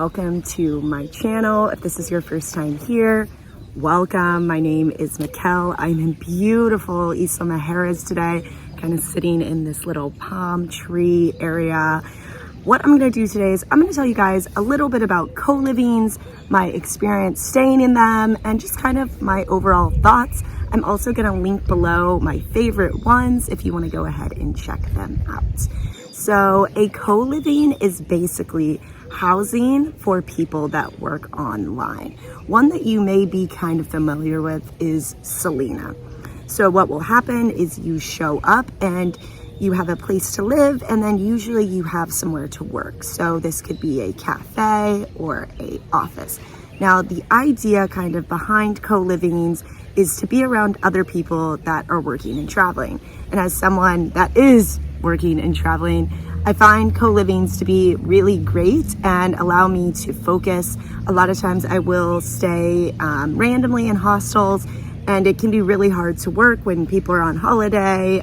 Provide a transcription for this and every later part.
Welcome to my channel. If this is your first time here, welcome. My name is Mikkel. I'm in beautiful Isla Mujeres today, kind of sitting in this little palm tree area. What I'm going to do today is I'm going to tell you guys a little bit about co-livings, my experience staying in them, and just kind of my overall thoughts. I'm also going to link below my favorite ones if you want to go ahead and check them out. So a co-living is basically housing for people that work online. One that you may be kind of familiar with is Selena. So what will happen is you show up and you have a place to live, and then usually you have somewhere to work. So this could be a cafe or a office. Now the idea kind of behind co-livings is to be around other people that are working and traveling. And as someone that is working and traveling, I find co-livings to be really great and allow me to focus. A lot of times I will stay randomly in hostels, and it can be really hard to work when people are on holiday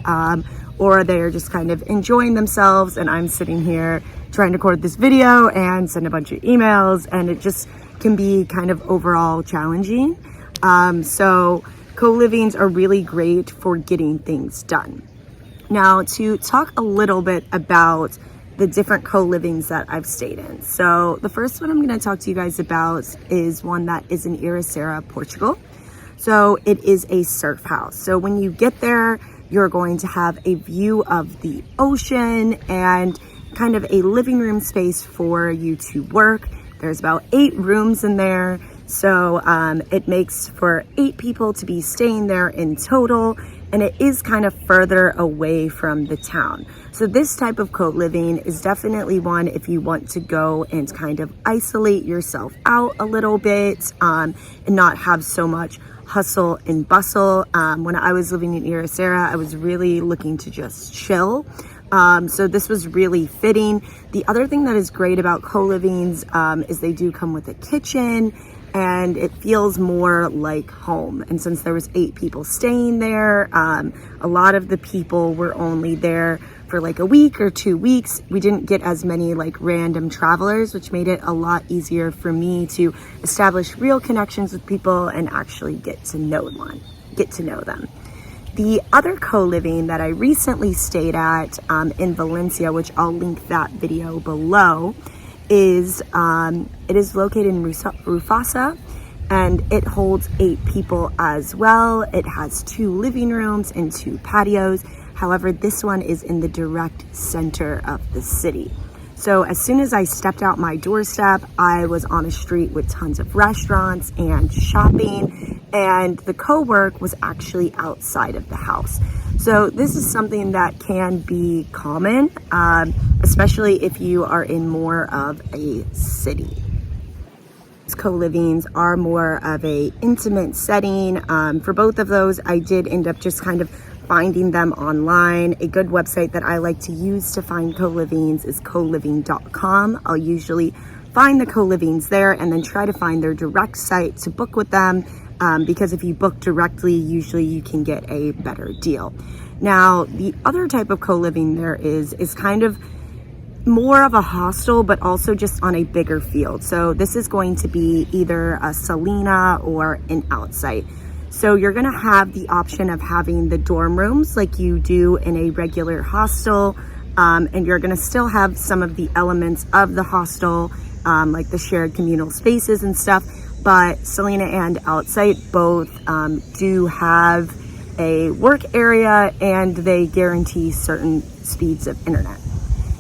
or they're just kind of enjoying themselves, and I'm sitting here trying to record this video and send a bunch of emails, and it just can be kind of overall challenging. So co-livings are really great for getting things done. Now, to talk a little bit about the different co-livings that I've stayed in. So the first one I'm going to talk to you guys about is one that is in Ericeira, Portugal. So it is a surf house. So when you get there, you're going to have a view of the ocean and kind of a living room space for you to work. There's about 8 rooms in there. So it makes for 8 people to be staying there in total, and it is kind of further away from the town. So this type of co-living is definitely one if you want to go and kind of isolate yourself out a little bit and not have so much hustle and bustle. When I was living in Ericeira, I was really looking to just chill. So this was really fitting. The other thing that is great about co-livings is they do come with a kitchen, and it feels more like home. And since there was 8 people staying there, a lot of the people were only there for like a week or 2 weeks. We didn't get as many like random travelers, which made it a lot easier for me to establish real connections with people and actually get to know them. The other co-living that I recently stayed at in Valencia, which I'll link that video below, is it is located in Rufasa, and it holds 8 people as well. It has 2 living rooms and 2 patios. However, this one is in the direct center of the city. So as soon as I stepped out my doorstep, I was on a street with tons of restaurants and shopping, and the co-work was actually outside of the house. So this is something that can be common, especially if you are in more of a city. Co-livings are more of a intimate setting. For both of those, I did end up just kind of finding them online. A good website that I like to use to find co-livings is coliving.com. I'll usually find the co-livings there and then try to find their direct site to book with them, because if you book directly, usually you can get a better deal. Now, the other type of co-living there is kind of more of a hostel, but also just on a bigger field. So this is going to be either a Selena or an outsite. So you're going to have the option of having the dorm rooms like you do in a regular hostel, and you're going to still have some of the elements of the hostel, like the shared communal spaces and stuff. But Selena and outsite both do have a work area, and they guarantee certain speeds of internet.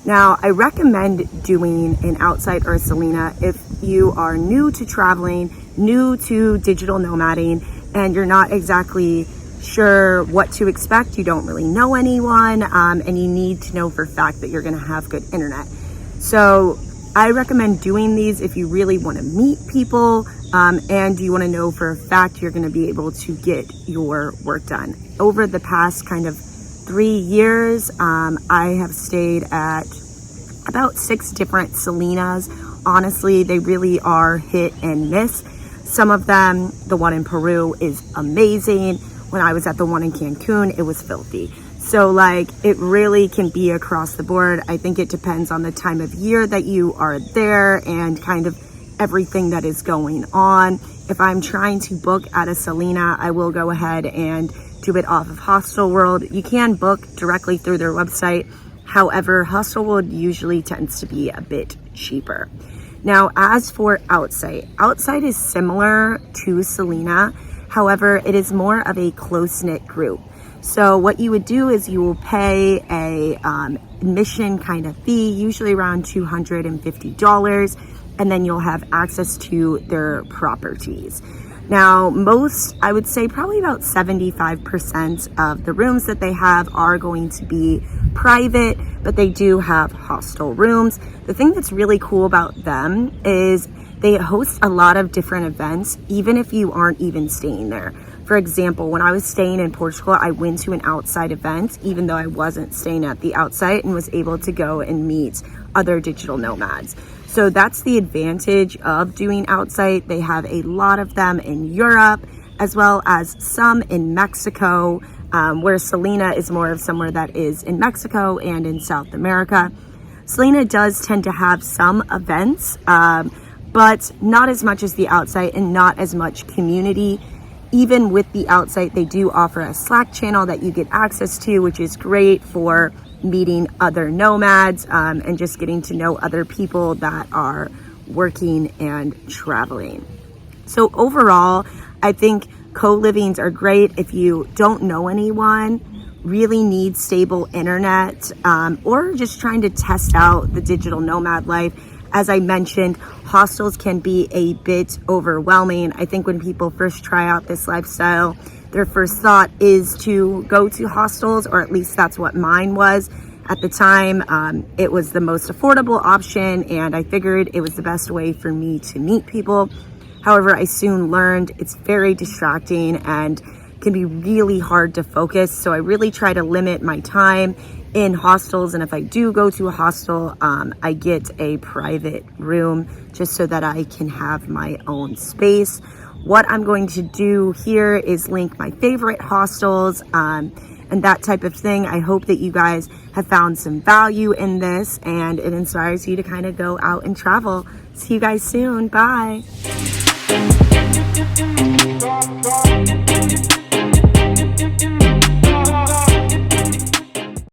Now, I recommend doing an outsite or a Selena if you are new to traveling, new to digital nomading, and you're not exactly sure what to expect. You don't really know anyone, and you need to know for a fact that you're going to have good internet. So I recommend doing these if you really want to meet people, and you want to know for a fact you're going to be able to get your work done. Over the past kind of 3 years, I have stayed at about 6 different Selenas. Honestly, they really are hit and miss. Some of them, the one in Peru is amazing. When I was at the one in Cancun, it was filthy. So like, it really can be across the board. I think it depends on the time of year that you are there and kind of everything that is going on. If I'm trying to book at a Selena, I will go ahead and do it off of Hostel World. You can book directly through their website. However, Hostel World usually tends to be a bit cheaper. Now, as for Outsite, Outsite is similar to Selena. However, it is more of a close-knit group. So what you would do is you will pay a admission kind of fee, usually around $250, and then you'll have access to their properties. Now, I would say probably about 75% of the rooms that they have are going to be private, but they do have hostel rooms. The thing that's really cool about them is they host a lot of different events, even if you aren't even staying there. For example, when I was staying in Portugal, I went to an Outsite event, even though I wasn't staying at the Outsite, and was able to go and meet other digital nomads. So that's the advantage of doing Outsite. They have a lot of them in Europe, as well as some in Mexico, where Selena is more of somewhere that is in Mexico and in South America. Selena does tend to have some events, but not as much as the Outsite and not as much community. Even with the Outsite, they do offer a Slack channel that you get access to, which is great for meeting other nomads and just getting to know other people that are working and traveling. So overall, I think co-livings are great if you don't know anyone, really need stable internet, or just trying to test out the digital nomad life. As I mentioned, hostels can be a bit overwhelming. I think when people first try out this lifestyle, their first thought is to go to hostels, or at least that's what mine was. At the time, it was the most affordable option, and I figured it was the best way for me to meet people. However, I soon learned it's very distracting and can be really hard to focus. So I really try to limit my time in hostels. And if I do go to a hostel, I get a private room just so that I can have my own space. What I'm going to do here is link my favorite hostels and that type of thing. I hope that you guys have found some value in this and it inspires you to kind of go out and travel. See you guys soon. Bye.